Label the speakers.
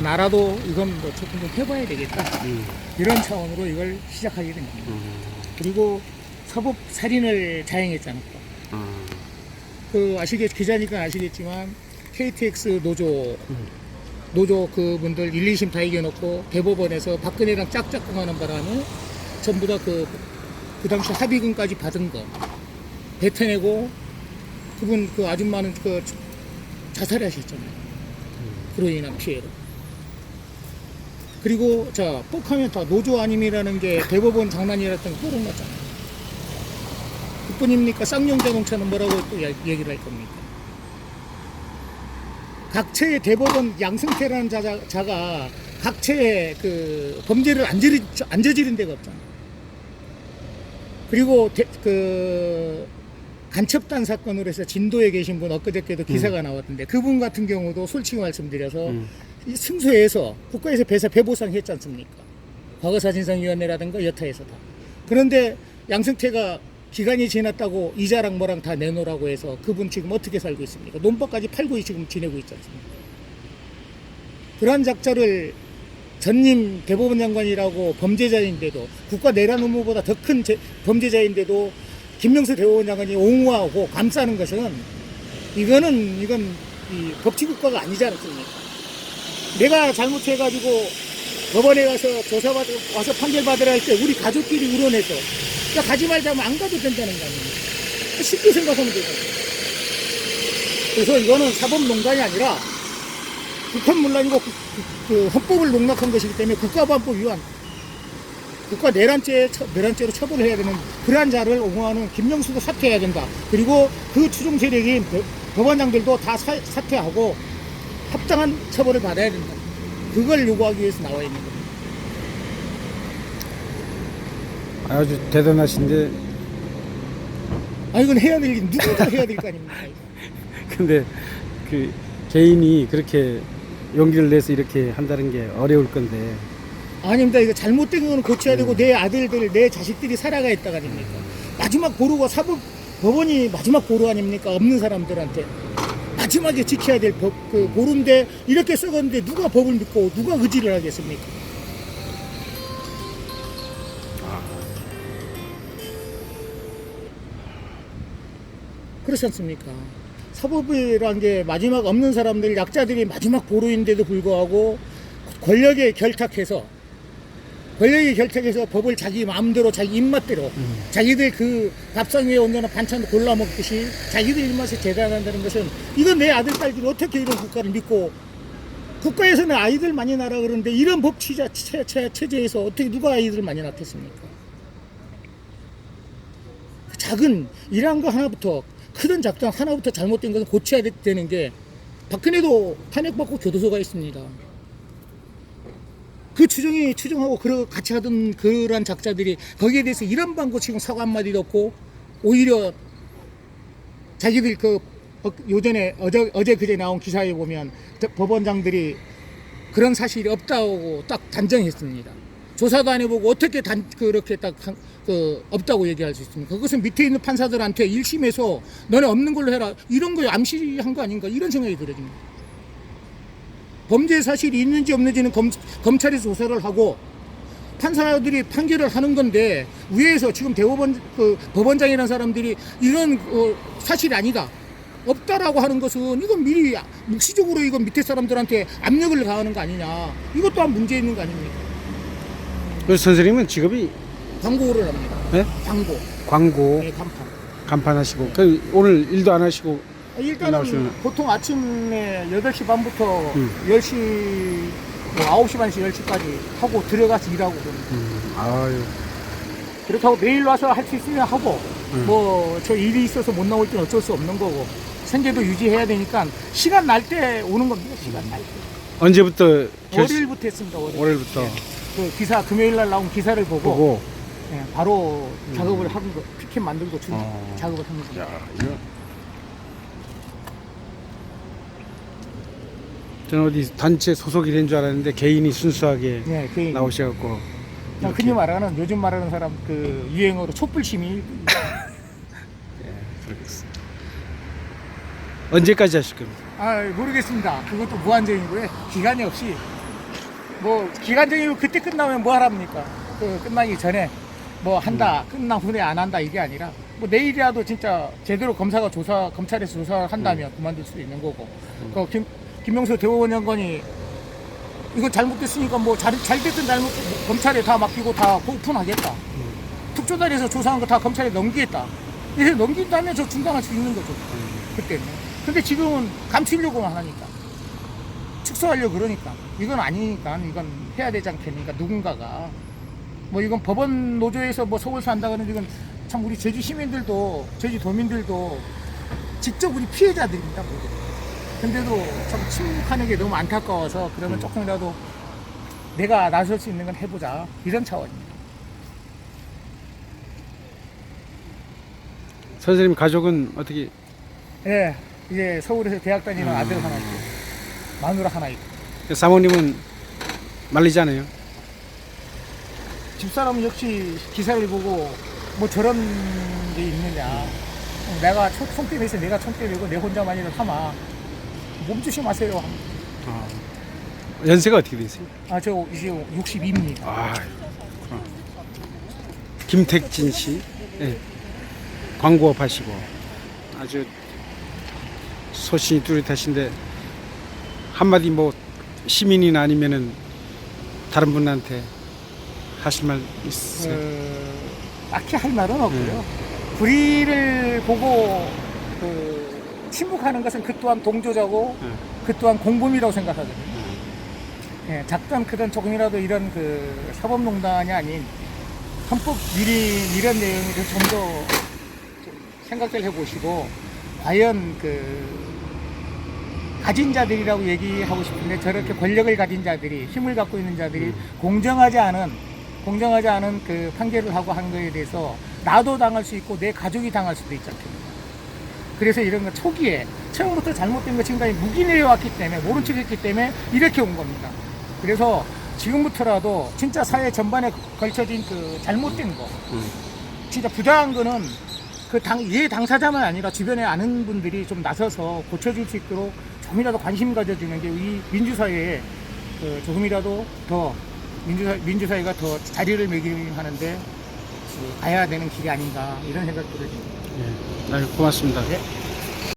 Speaker 1: 나라도 이건 뭐 조금 좀 해봐야 되겠다. 이런 차원으로 이걸 시작하게 된 겁니다. 그리고 사법 살인을 자행했잖아. 그 기자니까 아시겠지만 KTX 노조 그분들 1, 2심 다 이겨놓고 대법원에서 박근혜랑 짝짝꿍하는 바람에 전부 다 그 당시 합의금까지 받은 거 뱉어내고 그분 그 아줌마는 자살하셨잖아요. 그로 인한 피해로. 그리고 자 뻑하면 다 노조 아님이라는 게 대법원 장난이랬던 거 끌어놨잖아요. 그뿐입니까? 쌍용자동차는 뭐라고 또 얘기를 할 겁니까? 각체의 대법원 양승태라는 자가 각체의 그 범죄를 안 저지른 데가 없잖아요. 그리고 간첩단 사건으로 해서 진도에 계신 분 엊그저께도 기사가 나왔던데 그분 같은 경우도 솔직히 말씀드려서 승소해서 국가에서 배보상 했지 않습니까? 과거사진상위원회라든가 여타에서 다. 그런데 양승태가 기간이 지났다고 이자랑 뭐랑 다 내놓으라고 해서 그분 지금 어떻게 살고 있습니까? 논법까지 팔고 지금 지내고 있지 않습니까? 그러한 작자를 전임 대법원 장관이라고 범죄자인데도 국가 내란 의무보다 더 큰 범죄자인데도 김명수 대법원 장관이 옹호하고 감싸는 것은 이건 이 법치국가가 아니지 않습니까? 내가 잘못해가지고 법원에 가서 조사받고 와서 판결받으라 할 때 우리 가족끼리 의논해서 야 가지 말자면 안 가도 된다는 거 아닙니까? 쉽게 생각하면 되잖아요. 그래서 이거는 사법농단이 아니라 국헌문란이고 그 헌법을 농락한 것이기 때문에 국가보안법 위반 국가 내란죄로 처벌을 해야 되는 그러한 자를 옹호하는 김명수도 사퇴해야 된다. 그리고 그 추종 세력인 법원장들도 다 사퇴하고 합당한 처벌을 받아야 된다. 그걸 요구하기 위해서 나와 있는 겁니다.
Speaker 2: 아주 대단하신데.
Speaker 1: 이건 해야 될 일, 누구나 해야 될 거 아닙니까?
Speaker 2: 근데 그 개인이 그렇게 용기를 내서 이렇게 한다는 게 어려울 건데.
Speaker 1: 아닙니다. 이거 잘못된 거는 고쳐야 되고 내 아들들, 내 자식들이 살아가야 했다가 아닙니까? 마지막 보루가 법원이 마지막 보루 아닙니까? 없는 사람들한테 마지막에 지켜야 될 보루인데 이렇게 썩었는데 누가 법을 믿고 누가 의지를 하겠습니까? 그렇지 않습니까? 사법이란 게 마지막 없는 사람들, 약자들이 마지막 보루인데도 불구하고 권력에 결탁해서 법을 자기 마음대로 자기 입맛대로 자기들 그 밥상 위에 얹어놓은 반찬 골라 먹듯이 자기들 입맛에 재단한다는 것은 이건 내 아들 딸들이 어떻게 이런 국가를 믿고 국가에서는 아이들 많이 낳으라 그러는데 이런 법 체제에서 어떻게 누가 아이들 많이 낳겠습니까? 작은 이러한 거 하나부터 크든 작든 하나부터 잘못된 것은 고쳐야 되는 게 박근혜도 탄핵받고 교도소가 있습니다. 그 추정하고 같이 하던 그런 작자들이 거기에 대해서 이런 방구 지금 사과 한마디도 없고 오히려 자기들 요전에 어제 그제 나온 기사에 보면 법원장들이 그런 사실이 없다고 딱 단정했습니다. 조사도 안 해보고 어떻게 그렇게 딱 없다고 얘기할 수 있습니까? 그것은 밑에 있는 판사들한테 1심에서 너네 없는 걸로 해라 이런 거에 암시한 거 아닌가 이런 생각이 들어집니다. 범죄 사실이 있는지 없는지는 검찰에서 조사를 하고 판사들이 판결을 하는 건데 위에서 지금 법원장이라는 사람들이 이런 사실이 아니다 없다라고 하는 것은 이건 미리 묵시적으로 이건 밑에 사람들한테 압력을 가하는 거 아니냐 이것 또한 문제 있는 거 아닙니까?
Speaker 2: 그래서 선생님은 직업이
Speaker 1: 광고를 합니다.
Speaker 2: 네? 광고.
Speaker 1: 네,
Speaker 2: 간판하시고 오늘 일도 안 하시고
Speaker 1: 일단은 보통 아침에 8시 반부터 10시, 9시 반씩 10시까지 하고 들어가서 일하고 그럽니다.
Speaker 2: 아유.
Speaker 1: 그렇다고 매일 와서 할 수 있으면 하고 저 일이 있어서 못 나올 때는 어쩔 수 없는 거고 생계도 유지해야 되니까 시간 날 때 오는 겁니다. 시간 날 때.
Speaker 2: 언제부터?
Speaker 1: 월요일부터 했습니다.
Speaker 2: 월요일부터.
Speaker 1: 네. 그 기사 금요일 날 나온 기사를 보고 네, 바로 작업을 하는 거 피켓 만들고 작업을 하는 겁니다.
Speaker 2: 이거. 저는 어디 단체 소속이 된 줄 알았는데 개인이 순수하게
Speaker 1: 네, 개인.
Speaker 2: 나오셔갖고
Speaker 1: 그냥 흔히 말하는 요즘 말하는 사람 유행어로 촛불시민.
Speaker 2: 그렇겠습니다. 언제까지 하실 겁니까?
Speaker 1: 모르겠습니다. 그것도 무한정이고요. 기간이 없이 뭐 기간적이고 그때 끝나면 뭐 하랍니까? 그 끝나기 전에 뭐 한다, 끝난 후에 안 한다 이게 아니라 뭐 내일이라도 진짜 제대로 검찰에서 조사를 한다면 그만둘 수도 있는 거고. 그 김명수 대법원 장관이 이거 잘못됐으니까 뭐 잘됐든 잘못 검찰에 다 맡기고 다 오픈하겠다. 특조단에서 조사한 거 다 검찰에 넘기겠다. 이렇게 넘긴다면 저 중단할 수 있는 거죠. 그때는. 근데 지금은 감추려고만 하니까. 축소하려고 그러니까. 이건 아니니까. 이건 해야 되지 않겠습니까? 누군가가. 뭐 이건 법원 노조에서 뭐 서울서 한다 그러는데 이건 참 우리 제주 시민들도, 제주 도민들도 직접 우리 피해자들입니다. 모두. 근데도 참 침묵하는 게 너무 안타까워서 그러면 조금이라도 내가 나설 수 있는 건 해보자. 이런 차원입니다.
Speaker 2: 선생님 가족은 어떻게?
Speaker 1: 예, 이제 서울에서 대학 다니는 아들 하나 있고, 마누라 하나 있고.
Speaker 2: 사모님은 말리지 않아요?
Speaker 1: 집사람은 역시 기사를 보고 뭐 저런 게 있느냐. 내가 총대 내서 내가 총대 내고 내 혼자만이라도 하마. 몸조심 하세요.
Speaker 2: 연세가 어떻게 되세요?
Speaker 1: 저 이제 62입니다.
Speaker 2: 그렇구나. 김택진 씨, 네. 광고업 하시고 아주 소신이 뚜렷하신데 한마디 뭐 시민이나 아니면은 다른 분한테 하실 말 있으세요?
Speaker 1: 딱히 할 말은 없고요. 불의를 보고 침묵하는 것은 그 또한 동조자고 그 또한 공범이라고 생각하거든요. 예, 작든 크든 조금이라도 이런 그 사법농단이 아닌 헌법 위린 이런 내용을 좀 더 생각을 해보시고 과연 가진 자들이라고 얘기하고 싶은데 저렇게 권력을 가진 자들이 힘을 갖고 있는 자들이 공정하지 않은 그 판결을 하고 한 거에 대해서 나도 당할 수 있고 내 가족이 당할 수도 있지 않겠습니까? 그래서 이런 거 초기에 처음부터 잘못된 거 지금까지 묵인해 왔기 때문에 모른 척 했기 때문에 이렇게 온 겁니다. 그래서 지금부터라도 진짜 사회 전반에 걸쳐진 그 잘못된 거 진짜 부당한 거는 얘 당사자만 아니라 주변에 아는 분들이 좀 나서서 고쳐줄 수 있도록 조금이라도 관심 가져주는 게 이 민주사회에 조금이라도 더 민주사회가 더 자리를 매김하는데 가야 되는 길이 아닌가 이런 생각들을 듭니다.
Speaker 2: 네, 고맙습니다.
Speaker 1: 네.